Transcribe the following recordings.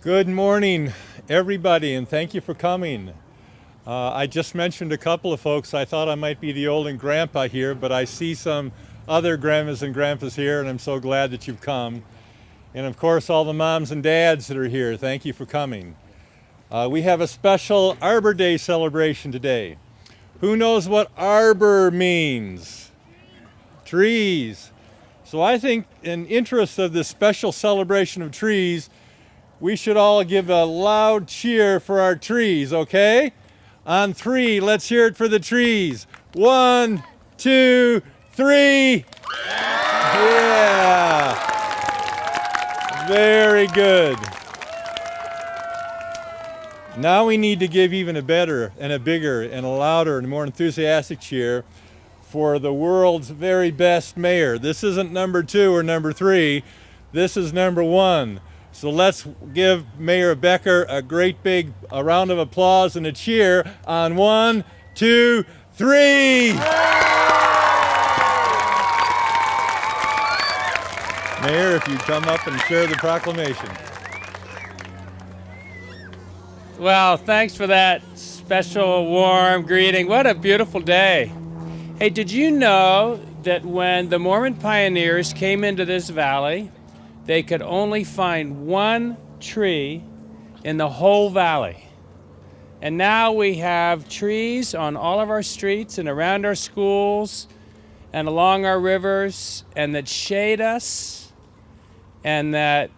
Good morning, everybody, and thank you for coming. I just mentioned a couple of folks. I thought I might be the old and grandpa here, but I see some other grandmas and grandpas here, and I'm so glad that you've come. And of course, all the moms and dads that are here, thank you for coming. We have a special Arbor Day celebration today. Who knows what arbor means? Trees. So I think in interest of this special celebration of trees, we should all give a loud cheer for our trees, okay? On three, let's hear it for the trees. 1, 2, 3. Yeah. Very good. Now we need to give even a better and a bigger and a louder and more enthusiastic cheer for the world's very best mayor. This isn't number 2 or number 3. This is number 1. So let's give Mayor Becker a great big round of applause and a cheer on 1, 2, 3. Mayor, if you'd come up and share the proclamation. Well, thanks for that special warm greeting. What a beautiful day. Hey, did you know that when the Mormon pioneers came into this valley, they could only find one tree in the whole valley? And now we have trees on all of our streets and around our schools and along our rivers, and that shade us and that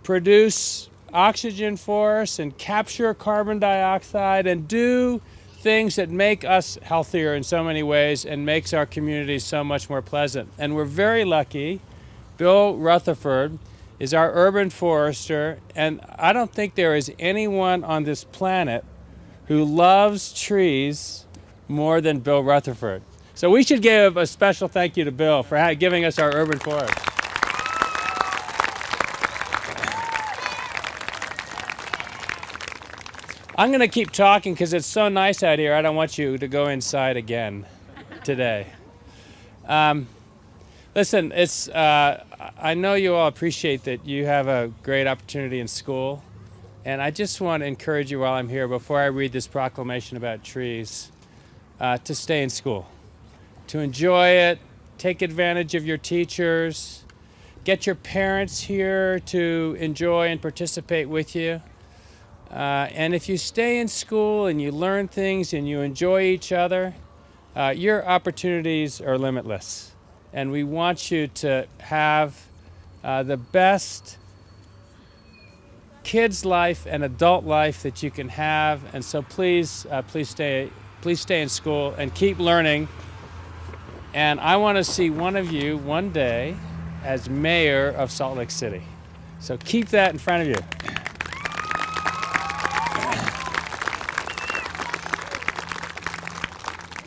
produce oxygen for us and capture carbon dioxide and do things that make us healthier in so many ways and makes our communities so much more pleasant. And we're very lucky. Bill Rutherford is our urban forester, and I don't think there is anyone on this planet who loves trees more than Bill Rutherford. So we should give a special thank you to Bill for giving us our urban forest. I'm going to keep talking because it's so nice out here. I don't want you to go inside again today. Listen, I know you all appreciate that you have a great opportunity in school, and I just want to encourage you while I'm here, before I read this proclamation about trees, to stay in school, to enjoy it, take advantage of your teachers, get your parents here to enjoy and participate with you. And if you stay in school and you learn things and you enjoy each other, your opportunities are limitless. And we want you to have the best kids' life and adult life that you can have. And so please stay in school and keep learning. And I want to see one of you one day as mayor of Salt Lake City. So keep that in front of you.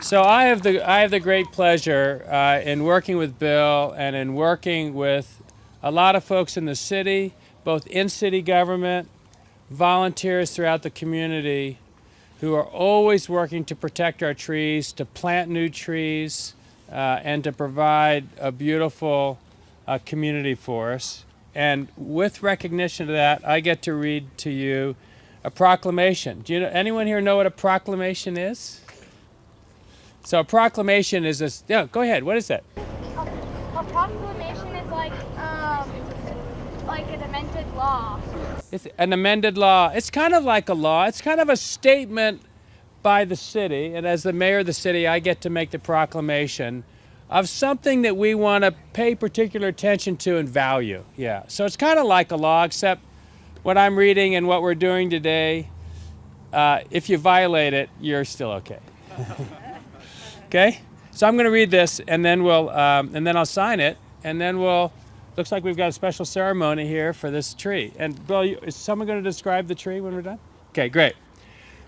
So I have the great pleasure in working with Bill and in working with a lot of folks in the city, both in city government, volunteers throughout the community, who are always working to protect our trees, to plant new trees, and to provide a beautiful community for us. And with recognition of that, I get to read to you a proclamation. Do anyone here know what a proclamation is? So a proclamation is this. Yeah, go ahead. What is that? A proclamation is like an amended law. It's an amended law. It's kind of like a law. It's kind of a statement by the city, and as the mayor of the city, I get to make the proclamation of something that we want to pay particular attention to and value. Yeah. So it's kind of like a law, except what I'm reading and what we're doing today, if you violate it, you're still okay. Okay, so I'm going to read this, and then I'll sign it, and then looks like we've got a special ceremony here for this tree. And Bill, is someone going to describe the tree when we're done? Okay, great.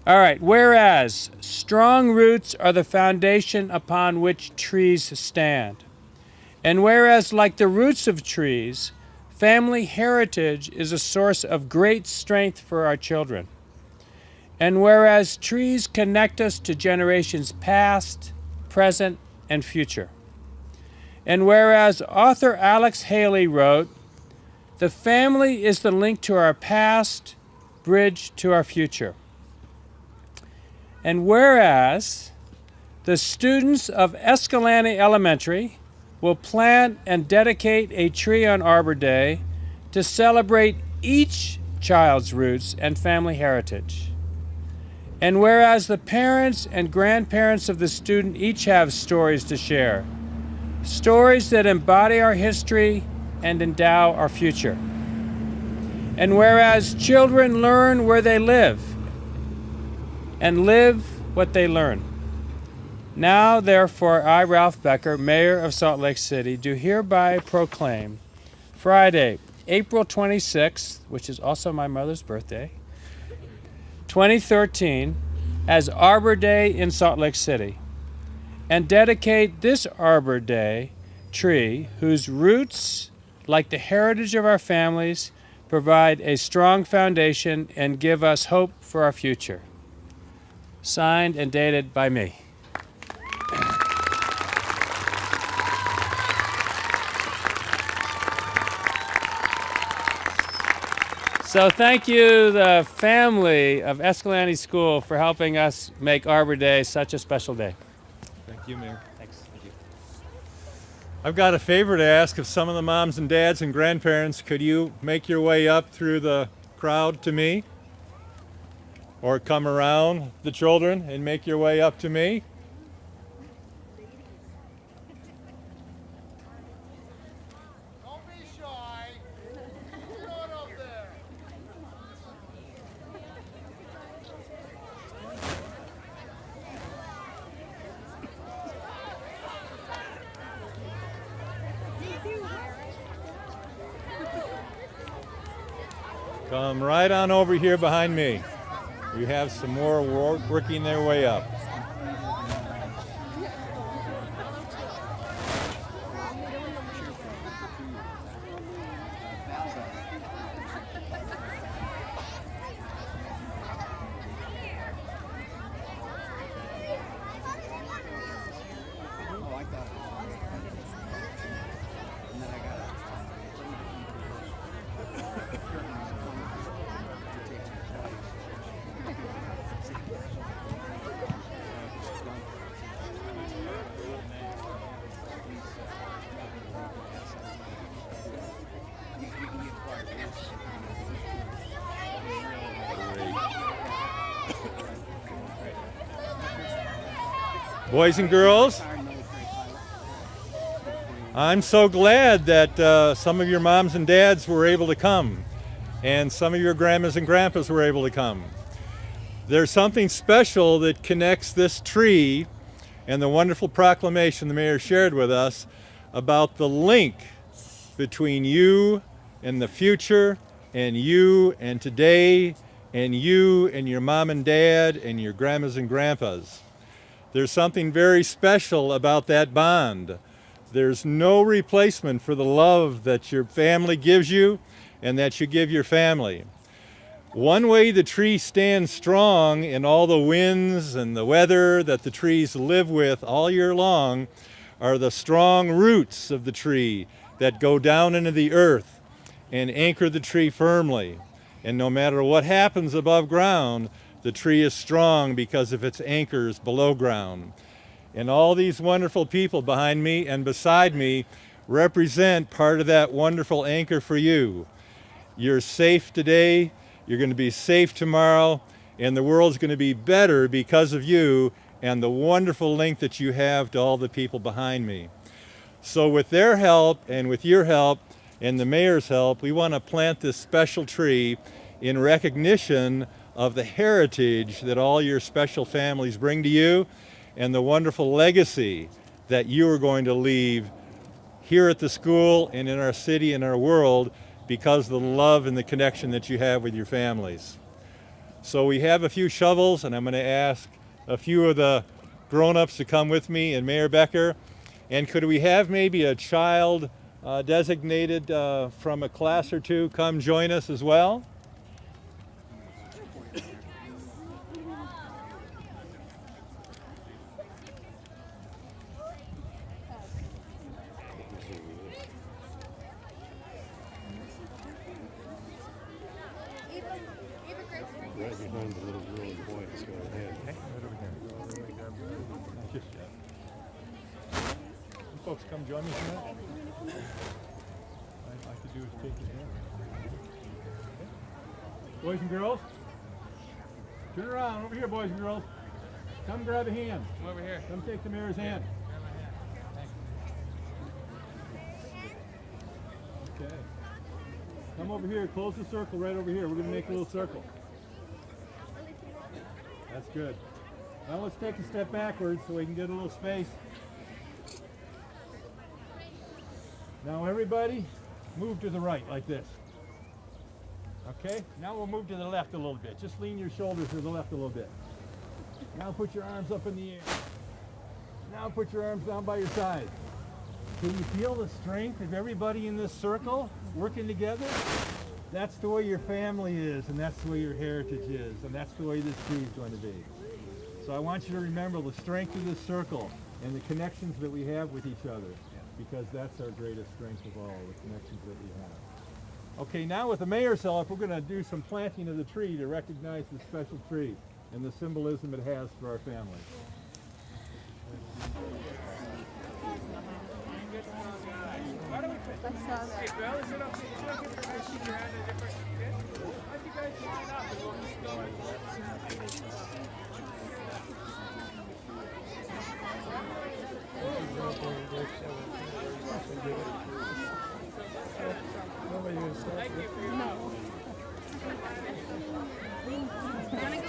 All right, whereas strong roots are the foundation upon which trees stand, and whereas like the roots of trees, family heritage is a source of great strength for our children, and whereas trees connect us to generations past, present, and future. And whereas author Alex Haley wrote, The family is the link to our past, bridge to our future. And whereas the students of Escalante Elementary will plant and dedicate a tree on Arbor Day to celebrate each child's roots and family heritage. And whereas the parents and grandparents of the student each have stories to share, stories that embody our history and endow our future. And whereas children learn where they live and live what they learn. Now, therefore, I, Ralph Becker, Mayor of Salt Lake City, do hereby proclaim Friday, April 26th, which is also my mother's birthday, 2013, as Arbor Day in Salt Lake City, and dedicate this Arbor Day tree, whose roots, like the heritage of our families, provide a strong foundation and give us hope for our future. Signed and dated by me. So thank you, the family of Escalante School, for helping us make Arbor Day such a special day. Thank you, Mayor. Thanks. Thank you. I've got a favor to ask of some of the moms and dads and grandparents. Could you make your way up through the crowd to me? Or come around the children and make your way up to me? Don't be shy. Throw it up there. Come right on over here behind me. You have some more working their way up. Boys and girls, I'm so glad that some of your moms and dads were able to come, and some of your grandmas and grandpas were able to come. There's something special that connects this tree and the wonderful proclamation the mayor shared with us about the link between you and the future, and you and today, and you and your mom and dad and your grandmas and grandpas. There's something very special about that bond. There's no replacement for the love that your family gives you and that you give your family. One way the tree stands strong in all the winds and the weather that the trees live with all year long are the strong roots of the tree that go down into the earth and anchor the tree firmly. And no matter what happens above ground, the tree is strong because of its anchors below ground. And all these wonderful people behind me and beside me represent part of that wonderful anchor for you. You're safe today, you're going to be safe tomorrow, and the world's going to be better because of you and the wonderful link that you have to all the people behind me. So with their help and with your help and the mayor's help, we want to plant this special tree in recognition of the heritage that all your special families bring to you and the wonderful legacy that you are going to leave here at the school and in our city and our world because of the love and the connection that you have with your families. So we have a few shovels, and I'm going to ask a few of the grown-ups to come with me and Mayor Becker. And could we have maybe a child designated from a class or two come join us as well? folks come join me tonight? I could do is take your hand. Okay. Boys and girls, turn around over here, boys and girls. Come grab a hand. Come over here. Come take the mayor's hand. Okay. Come over here. Close the circle right over here. We're going to make a little circle. That's good. Now let's take a step backwards so we can get a little space. Now everybody, move to the right like this. Okay? Now we'll move to the left a little bit. Just lean your shoulders to the left a little bit. Now put your arms up in the air. Now put your arms down by your side. Can you feel the strength of everybody in this circle working together? That's the way your family is, and that's the way your heritage is, and that's the way this tree is going to be. So I want you to remember the strength of this circle and the connections that we have with each other, because that's our greatest strength of all, the connections that we have. Okay, now with the mayor's help, we're going to do some planting of the tree to recognize the special tree and the symbolism it has for our family. Hey, Bill, is it okay? Is it okay if I shoot your hand a different kid? Why don't you guys line up and we'll keep going?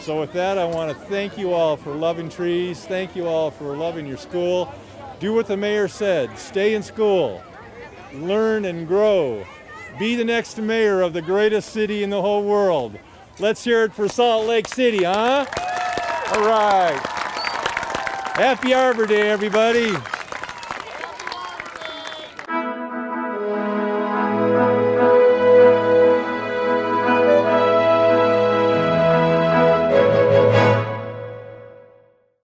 So with that, I want to thank you all for loving trees. Thank you all for loving your school. Do what the mayor said. Stay in school. Learn and grow. Be the next mayor of the greatest city in the whole world. Let's hear it for Salt Lake City, huh? All right. Happy Arbor Day, everybody.